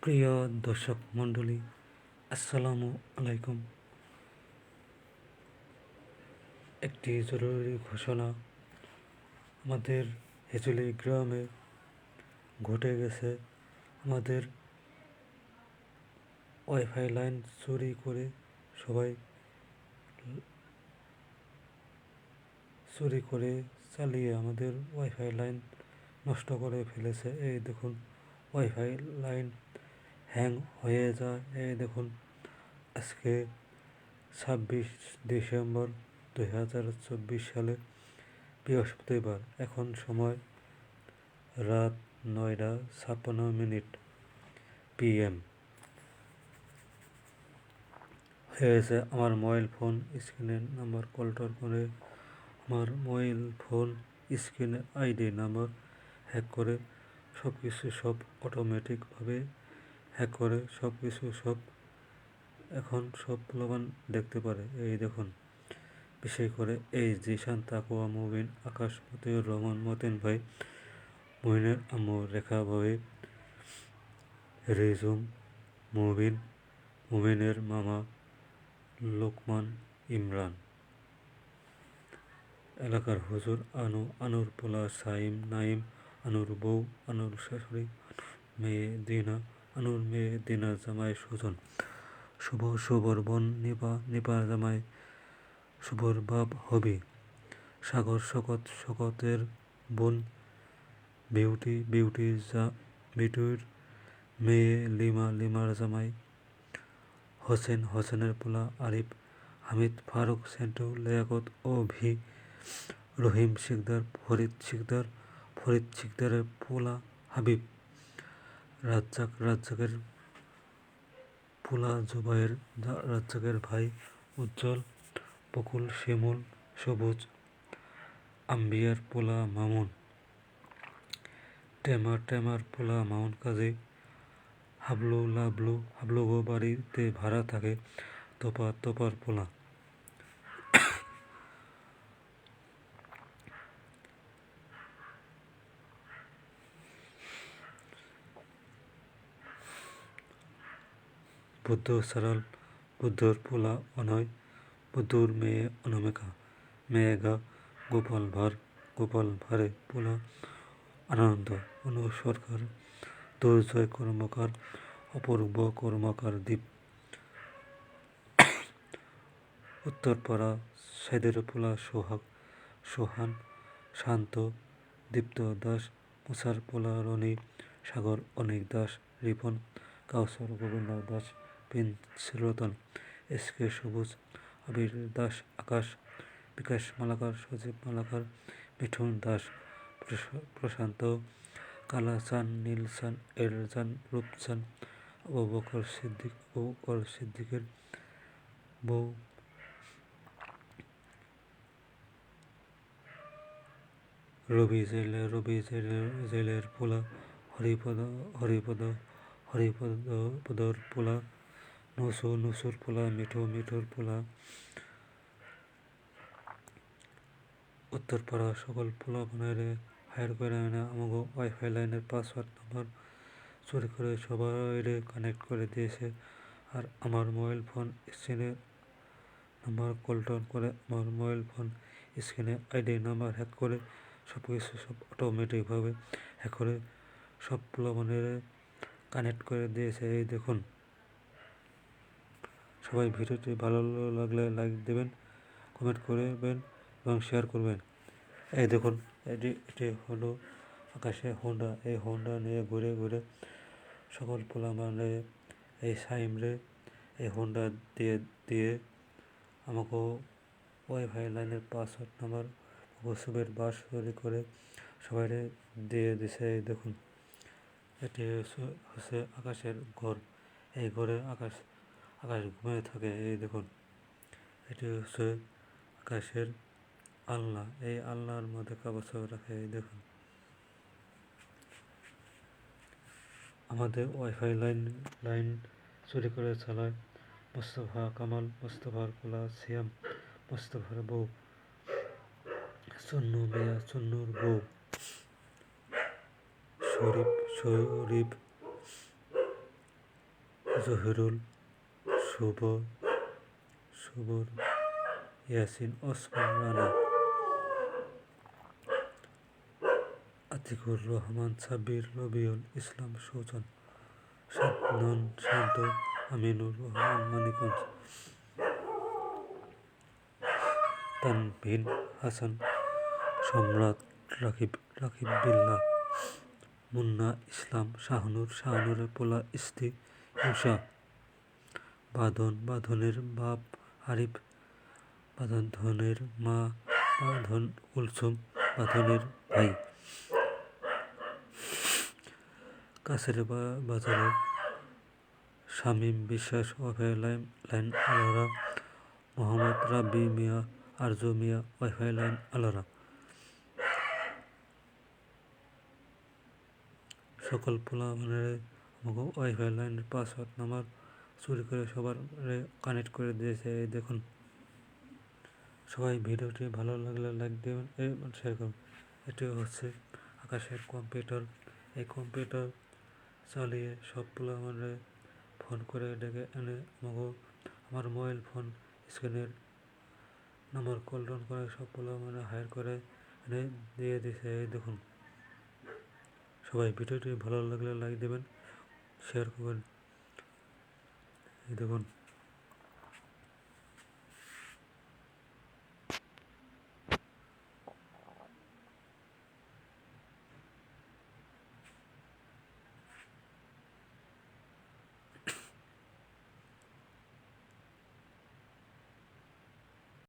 প্রিয় দর্শক মণ্ডলী, আসসালামু আলাইকুম। একটি জরুরি ঘোষণা আমাদের হেঁচুলি গ্রামে ঘটে গেছে। আমাদের ওয়াইফাই লাইন চুরি করে সবাই চালিয়ে আমাদের ওয়াইফাই লাইন নষ্ট করে ফেলেছে। এই দেখুন, ওয়াইফাই লাইন হ্যাং হয়ে যায়। এই দেখুন, আজকে 26 ডিসেম্বর 2024 সালে বৃহস্পতিবার। এখন সময় রাত 9:56 PM হয়েছে। আমার মোবাইল ফোন স্ক্রিনের নাম্বার কল্টার করে আমার মোবাইল ফোন স্ক্রিনে আইডি নাম্বার হ্যাক করে সব অটোমেটিকভাবে হ্যাক করে এখন সব প্লাবন দেখতে পারে। এই দেখুন, বিশেষ করে এই জিশান, তাকুয়া, মুবিন, আকাশ, মতিউর রহমান, মতিন ভাই, মুহিনের আম্মু, রেখা ভাই, রিজুম, মুবিনের মামা, লোকমান, ইমরান, এলাকার হুজুর, আনুর পোলা, সাইম, নাইম, আনুর বউ, আনুর শাশুড়ি, আনুর মেয়ে দিনা, জামাই সুজন, শুভর বোন নিপা জামাই, শুভর বাপ হবি, সাগর, শকতের বোন বিউটির মেয়ে লিমার জামাই হোসেনের পোলা আরিফ, হামিদ, ফারুক, সেন্টু, লিয়াকত ও রহিম শিকদার, ফরিদ শিকদারের পোলা হাবিব, রাজ্জাকের পোলা জুবাইর, রাজ্জাকের ভাই উজ্জ্বল, বকুল, শিমুল, সবুজ, আম্বিয়ার পোলা মামুন, টেমার পোলা মামুন কাজী, হাবলু বাড়িতে ভাড়া থাকে, তোপার পোলা, বুদ্ধ সারাল, বুদ্ধর পোলা অনয়, বুদ্ধুর মেয়ে অনামিকা, মেয়েগা, গোপাল ভারে পোলা আনন্দ, অনু সরকার, দুর্জয় কর্মকার, অপূর্ব কর্মকার, দ্বীপ, উত্তরপাড়া সাইদের পোলা সোহান, শান্ত, দীপ্ত দাস, মুসার পোলা রনি, সাগর, অনিক দাস, রিপন, কাউসার, গোবিন্দ দাস, প্রিন্স রতন, SK সবুজ, আবির দাস, আকাশ, বিকাশ মালাকার, সজীব মালাকার, মিঠুন দাস, প্রশান্ত, কালাচান, নীলচান, এরজান, রূপচান, আবু বকর সিদ্দিকের বউ, রবি জেলের পোলা, হরিপদর পোলা, নুসুর পোলা, মিঠুর পোলা, উত্তরপাড়া সকল পোলা বানাইলে হায়ার করে আমাকে ওয়াইফাই লাইনের পাসওয়ার্ড নাম্বার চুরি করে সবাই কানেক্ট করে দিয়েছে। আর আমার মোবাইল ফোন স্ক্রিনে নাম্বার কল্টন করে আমার মোবাইল ফোন স্ক্রিনে আইডি নাম্বার হ্যাক করে সব অটোমেটিকভাবে হ্যাক করে সব প্লাবনের কানেক্ট করে দিয়েছে। এই দেখুন, সবাই ভিডিওটি ভালো লাগলে লাইক দেবেন, কমেন্ট করবেন এবং শেয়ার করবেন। এই দেখুন, এটি হলো আকাশে হোন্ডা। এই হোন্ডা নিয়ে ঘুরে সকল প্লাবনে এই সাইমরে এই হোন্ডা দিয়ে আমাকে ওয়াইফাই লাইনের পাসওয়ার্ড নাম্বার ওসবের বাস তৈরি করে সবাই দিয়ে দিছে। এই দেখুন, এটি হচ্ছে আকাশের ঘর। এই ঘরে আকাশ ঘুমিয়ে থাকে। এই দেখুন, এটি হচ্ছে আকাশের আল্লাহ। এই আল্লাহর মধ্যে কাগজ রাখে। এই দেখুন, আমাদের ওয়াইফাই লাইন চুরি করে চালায় মোস্তফা কামাল, মোস্তফার পোলা সিয়াম, মোস্তফার বউ চন্নু মিয়া, চন্নুর বউ শরীফ, জহিরুল, শুভ, সুবর, ইয়াসিন, ওসমান রানা, আতিকুর রহমান, সাব্বির, রবিউল ইসলাম, সুজন, সাদনন, শান্ত, আমিনুর রহমান, মানিকগঞ্জ, তানভীন হাসান, সম্রাট, রাকিব বিল্লাহ, মুন্না ইসলাম, শাহনুরের পোলা ইস্তি, ইউসা, বাঁধনের বাপ আরিফ, বাঁধনের মা বাঁধন কুলসুম, বাঁধনের ভাই কাছের বাজারে শামীম বিশ্বাস, ওয়াইফাই লাইন আলারা, মোহাম্মদ রাব্বি মিয়া, আরজু মিয়া, ওয়াইফাই লাইন আলারা। সকল পোলাপানের আমাকে ওয়াইফাই লাইনের পাসওয়ার্ড নাম্বার চুরি করে সবার কানেক্ট করে দিয়েছে। এই দেখুন, সবাই ভিডিওটি ভালো লাগলে লাইক দেবেন এবং শেয়ার করুন। এটি হচ্ছে আকাশের কম্পিউটার। এই কম্পিউটার চালিয়ে সব পোলাপানের ফোন করে ডেকে এনে আমাকে আমার মোবাইল ফোন স্ক্রিনের নাম্বার কল ডাউন করে সব পোলাপানে হায়ার করে এনে দিয়ে দিয়েছে। এই দেখুন, সবাই ভিডিওটি ভালো লাগলে লাইক দেবেন, শেয়ার করবেন। এই দেখুন।